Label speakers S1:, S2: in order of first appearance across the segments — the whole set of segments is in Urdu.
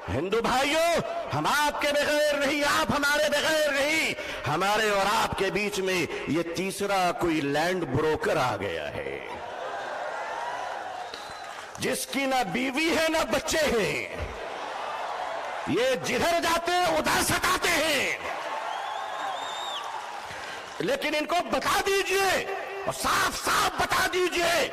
S1: ہندو بھائیوں، ہم آپ کے بغیر نہیں، آپ ہمارے بغیر نہیں، ہمارے اور آپ کے بیچ میں یہ تیسرا کوئی لینڈ بروکر آ گیا ہے، جس کی نہ بیوی ہے نہ بچے ہیں، یہ جدھر جاتے ہیں ادھر ستاتے ہیں، لیکن ان کو بتا دیجئے اور صاف صاف بتا دیجئے،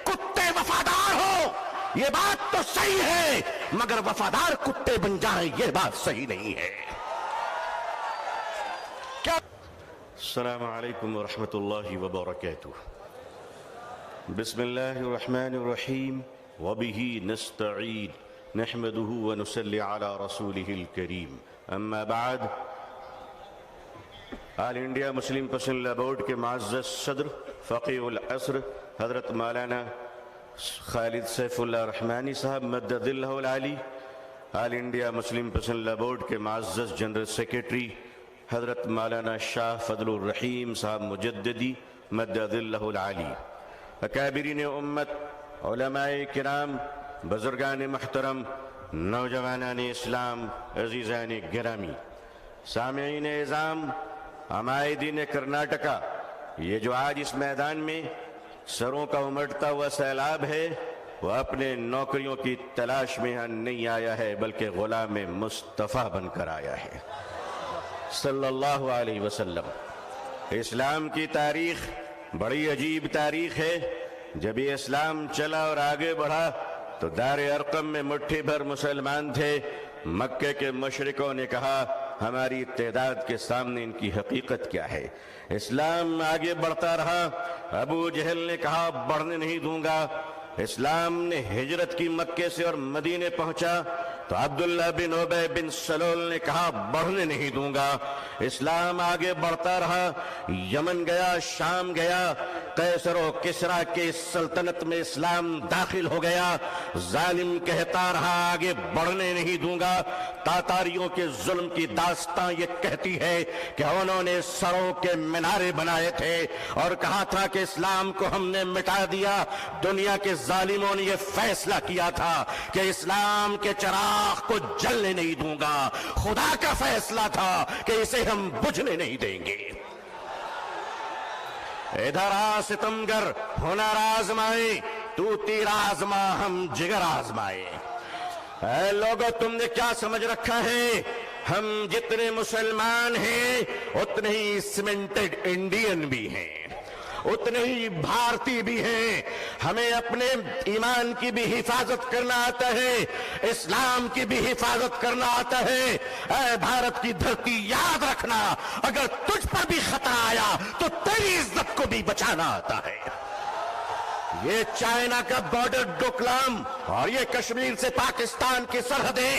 S1: کتے وفادار ہو یہ بات تو صحیح ہے، مگر وفادار کتے بن جائیں یہ بات صحیح نہیں ہے۔ کیا؟ السلام علیکم ورحمۃ اللہ وبرکاتہ۔ بسم اللہ الرحمن الرحیم وبہ نستعین نحمدہ ونصلی علی رسولہ الکریم، اما بعد۔ آل انڈیا مسلم پسند لا بورڈ کے معزز صدر فقیہ العصر حضرت مولانا خالد سیف اللہ رحمانی صاحب مدد اللہ العالی، آل انڈیا مسلم پسند لا بورڈ کے معزز جنرل سیکریٹری حضرت مولانا شاہ فضل الرحیم صاحب مجددی مدد اللہ العالی، اکابرین امت، علماء کرام، بزرگان محترم، نوجوانان اسلام، عزیزان گرامی، سامعین اعظام، عمائدین کرناٹکا، یہ جو آج اس میدان میں سروں کا امٹتا ہوا سیلاب ہے، وہ اپنے نوکریوں کی تلاش میں یہاں نہیں آیا ہے بلکہ غلام مصطفیٰ بن کر آیا ہے صلی اللہ علیہ وسلم۔ اسلام کی تاریخ بڑی عجیب تاریخ ہے۔ جب یہ اسلام چلا اور آگے بڑھا تو دار ارقم میں مٹھی بھر مسلمان تھے۔ مکے کے مشرکوں نے کہا ہماری تعداد کے سامنے ان کی حقیقت کیا ہے۔ اسلام آگے بڑھتا رہا، ابو جہل نے کہا بڑھنے نہیں دوں گا۔ اسلام نے ہجرت کی مکے سے اور مدینے پہنچا تو عبداللہ بن ابی بن سلول نے کہا بڑھنے نہیں دوں گا۔ اسلام آگے بڑھتا رہا، یمن گیا، شام گیا، قیصر و کسریٰ کے سلطنت میں اسلام داخل ہو گیا۔ ظالم کہتا رہا آگے بڑھنے نہیں دوں گا۔ تاتاریوں کے ظلم کی داستان یہ کہتی ہے کہ انہوں نے سروں کے مینارے بنائے تھے اور کہا تھا کہ اسلام کو ہم نے مٹا دیا۔ دنیا کے ظالموں نے یہ فیصلہ کیا تھا کہ اسلام کے چراغ کو جلنے نہیں دوں گا۔ خدا کا فیصلہ تھا کہ اسے ہم بجھنے نہیں دیں گے۔ ادھر آ ستمگر، ہنر آزمائے، تو تیر آزما ہم جگر آزمائے۔ اے لوگو، تم نے کیا سمجھ رکھا ہے؟ ہم جتنے مسلمان ہیں اتنے ہی سیمنٹڈ انڈین بھی ہیں، اتنے ہی بھارتی بھی ہیں۔ ہمیں اپنے ایمان کی بھی حفاظت کرنا آتا ہے، اسلام کی بھی حفاظت کرنا آتا ہے۔ اے بھارت کی دھرتی، یاد رکھنا اگر تجھ پر بھی خطرہ آیا تو تیری عزت کو بھی بچانا آتا ہے۔ یہ چائنا کا بارڈر ڈوکلام اور یہ کشمیر سے پاکستان کی سرحدیں،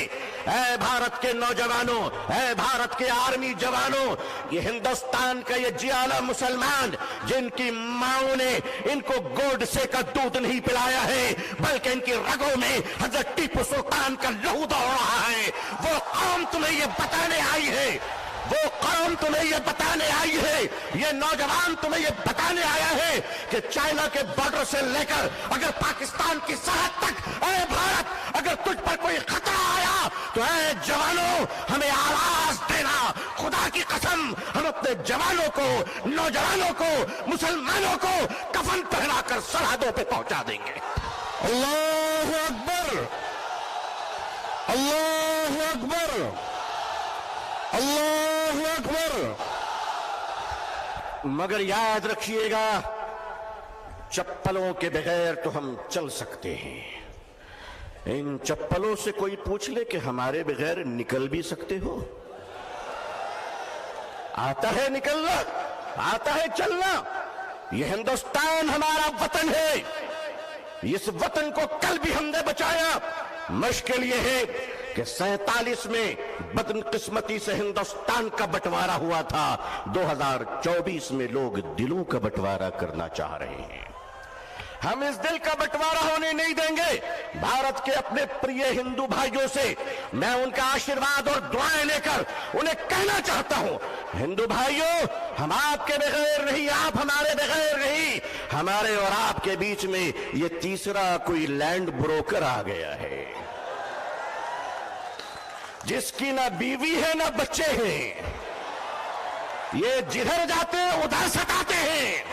S1: اے بھارت کے نوجوانوں، اے بھارت کے آرمی جوانوں، یہ ہندوستان کا یہ جیالا مسلمان جن کی ماؤں نے ان کو گوڈسے کا دودھ نہیں پلایا ہے بلکہ ان کی رگوں میں حضرت ٹیپو سلطان کا لہو دوڑ رہا ہے، وہ قوم تمہیں یہ بتانے آئی ہے، وہ قوم تمہیں یہ بتانے آئی ہے، یہ نوجوان تمہیں یہ بتانے آیا ہے کہ چائنا کے بارڈر سے لے کر اگر پاکستان کی سرحد تک، اے بھارت، اگر تجھ پر کوئی خطرہ آیا تو اے جوانوں ہمیں آواز دینا۔ خدا کی قسم ہم اپنے جوانوں کو، نوجوانوں کو، مسلمانوں کو کفن پہنا کر سرحدوں پہ پہنچا دیں گے۔ اللہ اکبر، اللہ اکبر، اللہ اکبر۔ مگر یاد رکھیے گا، چپلوں کے بغیر تو ہم چل سکتے ہیں، ان چپلوں سے کوئی پوچھ لے کہ ہمارے بغیر نکل بھی سکتے ہو؟ آتا ہے نکلنا، آتا ہے چلنا۔ یہ ہندوستان ہمارا وطن ہے، اس وطن کو کل بھی ہم نے بچایا۔ مشکل یہ ہے کہ 47 میں بدقسمتی سے ہندوستان کا بٹوارا ہوا تھا، 2024 میں لوگ دلوں کا بٹوارا کرنا چاہ رہے ہیں۔ ہم اس دل کا بٹوارا ہونے نہیں دیں گے۔ بھارت کے اپنے پریے ہندو بھائیوں سے میں ان کا آشیرواد اور دعائیں لے کر انہیں کہنا چاہتا ہوں، ہندو بھائیوں، ہم آپ کے بغیر نہیں، آپ ہمارے بغیر نہیں، ہمارے اور آپ کے بیچ میں یہ تیسرا کوئی لینڈ بروکر آ گیا ہے۔ جس کی نہ بیوی ہے نہ بچے ہیں، یہ جدھر جاتے ہیں ادھر ستاتے ہیں،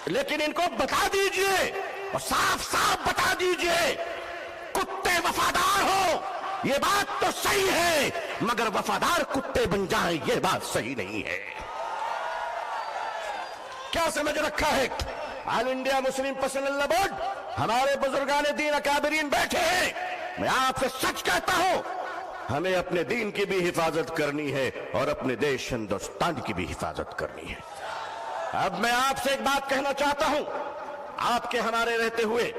S1: لیکن ان کو بتا دیجئے اور صاف صاف بتا دیجئے، کتے وفادار ہو یہ بات تو صحیح ہے، مگر وفادار کتے بن جائیں یہ بات صحیح نہیں ہے۔ کیا سمجھ رکھا ہے؟ آل انڈیا مسلم پرسنل لا بورڈ، ہمارے بزرگان دین اکابرین بیٹھے ہیں، میں آپ سے سچ کہتا ہوں، ہمیں اپنے دین کی بھی حفاظت کرنی ہے اور اپنے دیش ہندوستان کی بھی حفاظت کرنی ہے۔ اب میں آپ سے ایک بات کہنا چاہتا ہوں، آپ کے ہمارے رہتے ہوئے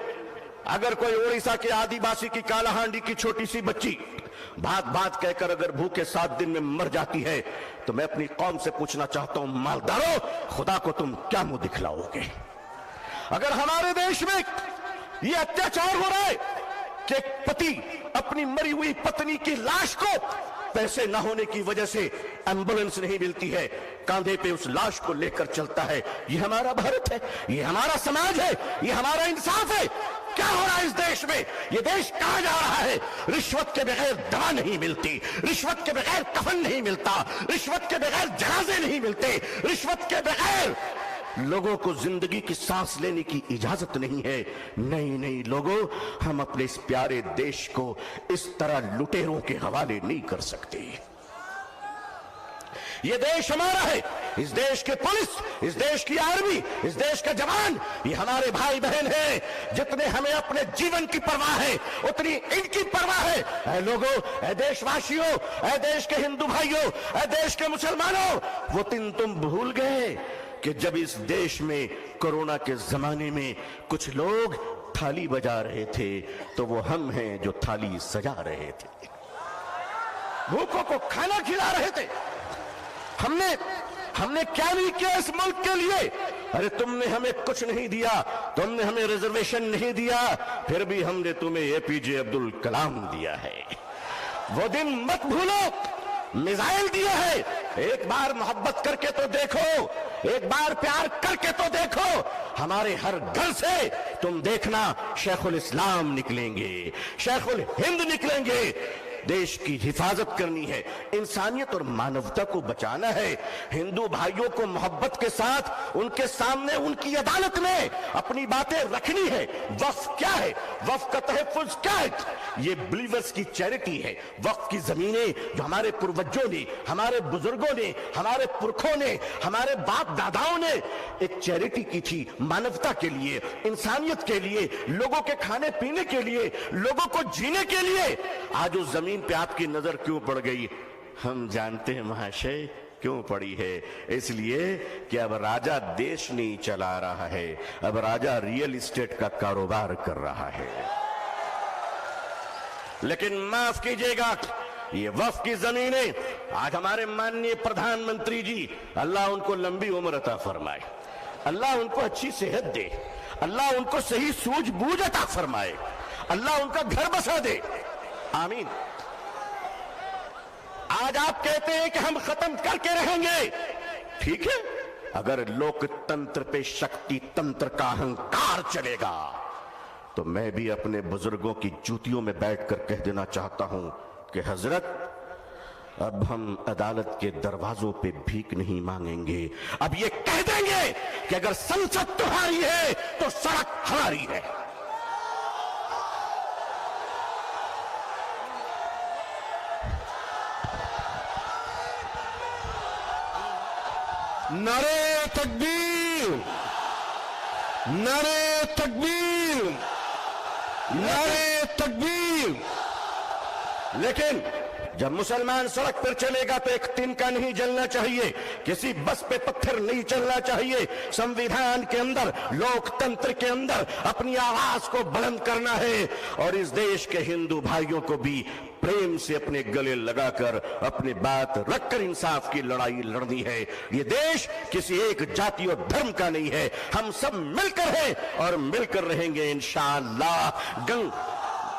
S1: اگر کوئی اڑیسہ کے آدی باسی کی کالا ہانڈی کی چھوٹی سی بچی بات کہہ کر اگر بھوکے 7 دن میں مر جاتی ہے تو میں اپنی قوم سے پوچھنا چاہتا ہوں، مالدارو خدا کو تم کیا منہ دکھلاؤ گے؟ اگر ہمارے دیش میں یہ اتیاچار ہو رہا ہے کہ ایک پتی اپنی مری ہوئی پتنی کی لاش کو پیسے نہ ہونے کی وجہ سے ایمبولنس نہیں ملتی ہے، کاندھے پہ اس لاش کو لے کر چلتا ہے، یہ ہمارا بھارت ہے، یہ ہمارا سماج ہے، یہ ہمارا انصاف ہے۔ کیا ہو رہا ہے اس دیش میں؟ یہ دیش کہاں جا رہا ہے؟ رشوت کے بغیر دوا نہیں ملتی، رشوت کے بغیر کفن نہیں ملتا، رشوت کے بغیر جنازے نہیں ملتے، رشوت کے بغیر لوگوں کو زندگی کی سانس لینے کی اجازت نہیں ہے۔ نہیں لوگوں، ہم اپنے اس پیارے دیش کو اس طرح لٹیروں کے حوالے نہیں کر سکتے۔ یہ دیش ہمارا ہے، اس دیش کے پولیس، اس دیش کی آرمی، اس دیش کا جوان، یہ ہمارے بھائی بہن ہیں۔ جتنے ہمیں اپنے جیون کی پرواہ ہے اتنی ان کی پرواہ ہے۔ اے لوگوں، اے دیش واسیوں، اے دیش کے ہندو بھائیوں، اے دیش کے مسلمانوں، وہ دن تم بھول گئے کہ جب اس دیش میں کورونا کے زمانے میں کچھ لوگ تھالی بجا رہے تھے تو وہ ہم ہیں جو تھالی سجا رہے تھے، بھوکوں کو کھانا کھلا رہے تھے۔ ہم نے کیا نہیں کیا اس ملک کے لیے؟ ارے تم نے ہمیں کچھ نہیں دیا، تم نے ہمیں ریزرویشن نہیں دیا، پھر بھی ہم نے تمہیں اے پی جے عبد الکلام دیا ہے۔ وہ دن مت بھولو، میزائل دیا ہے، ایک بار محبت کر کے تو دیکھو، ایک بار پیار کر کے تو دیکھو۔ ہمارے ہر گھر سے تم دیکھنا شیخ الاسلام نکلیں گے، شیخ الہند نکلیں گے۔ دیش کی حفاظت کرنی ہے، انسانیت اور مانوتا کو بچانا ہے، ہندو بھائیوں کو محبت کے ساتھ ان کے سامنے ان کی عدالت میں اپنی باتیں رکھنی ہے۔ وقف کیا ہے؟ وقف کا تحفظ کیا ہے؟ یہ بلیورز کی چیریٹی ہے۔ وقف کی زمینیں جو ہمارے پروجوں نے، ہمارے بزرگوں نے، ہمارے پرکھوں نے، ہمارے باپ داداؤں نے ایک چیریٹی کی تھی، مانوتا کے لیے، انسانیت کے لیے، لوگوں کے کھانے پینے کے لیے، لوگوں کو جینے کے لیے۔ آج اس زمین پہ آپ کی نظر کیوں پڑ گئی؟ ہم جانتے ہیں مہاشے کیوں پڑی ہے، اس لیے کہ اب راجہ دیش نہیں چلا رہا ہے، اب راجہ ریئل اسٹیٹ کا کاروبار کر رہا ہے۔ لیکن معاف کیجئے گا، یہ وقف کی زمینیں آج ہمارے ماننی پردھان منتری جی، اللہ ان کو لمبی عمر عطا فرمائے، اللہ ان کو اچھی صحت دے، اللہ ان کو صحیح سوجھ بوجھ عطا فرمائے، اللہ ان کا گھر بسا دے، آمین۔ آج آپ کہتے ہیں کہ ہم ختم کر کے رہیں گے، ٹھیک ہے، اگر لوک تنتر پہ شکتی تنتر کا اہنکار چلے گا تو میں بھی اپنے بزرگوں کی جوتیوں میں بیٹھ کر کہہ دینا چاہتا ہوں کہ حضرت اب ہم عدالت کے دروازوں پہ بھیک نہیں مانگیں گے، اب یہ کہہ دیں گے کہ اگر سنسد تمہاری ہے تو سڑک ہماری ہے۔
S2: نعرے تکبیر، نعرے تکبیر، نعرے تکبیر۔
S1: لیکن جب مسلمان سڑک پر چلے گا تو ایک تنکا نہیں جلنا چاہیے، کسی بس پہ پتھر نہیں چلنا چاہیے، سمویدھان کے اندر، لوک تنتر کے اندر اپنی آواز کو بلند کرنا ہے، اور اس دیش کے ہندو بھائیوں کو بھی پریم سے اپنے گلے لگا کر اپنی بات رکھ کر انصاف کی لڑائی لڑنی ہے۔ یہ دیش کسی ایک جاتی اور دھرم کا نہیں ہے، ہم سب مل کر ہیں اور مل کر رہیں گے انشاءاللہ۔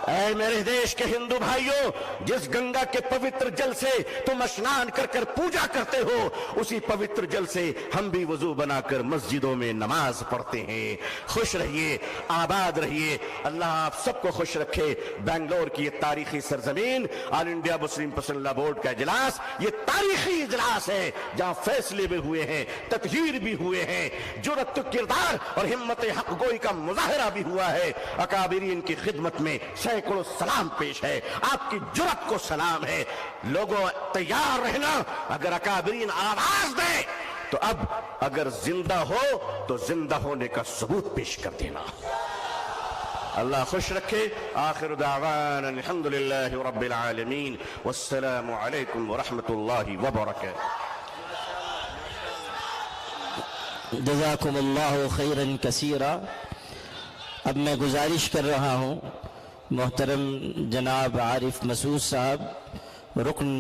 S1: اے میرے دیش کے ہندو بھائیوں، جس گنگا کے پوتر جل سے تم اسنان کر کر پوجا کرتے ہو، اسی پوتر جل سے ہم بھی وضو بنا کر مسجدوں میں نماز پڑھتے ہیں۔ خوش رہیے، آباد رہیے، اللہ آپ سب کو خوش رکھے۔ بنگلور کی یہ تاریخی سرزمین، آل انڈیا مسلم پسند لا بورڈ کا اجلاس، یہ تاریخی اجلاس ہے جہاں فیصلے بھی ہوئے ہیں، تطہیر بھی ہوئے ہیں، جرأت کردار اور ہمت حق گوئی کا مظاہرہ بھی ہوا ہے۔ اکابرین کی خدمت میں سینکڑوں سلام پیش ہے، آپ کی جرأت کو سلام ہے۔ لوگوں تیار رہنا، اگر اکابرین آواز دیں تو اب اگر زندہ ہو تو زندہ ہونے کا ثبوت پیش کر دینا۔ اللہ خوش رکھے۔ آخر دعوانا الحمدللہ رب العالمین، والسلام علیکم ورحمۃ اللہ وبرکاتہ۔
S3: جزاکم اللہ خیرا کثیرا۔ اب میں گزارش کر رہا ہوں محترم جناب عارف مسعود صاحب، رکن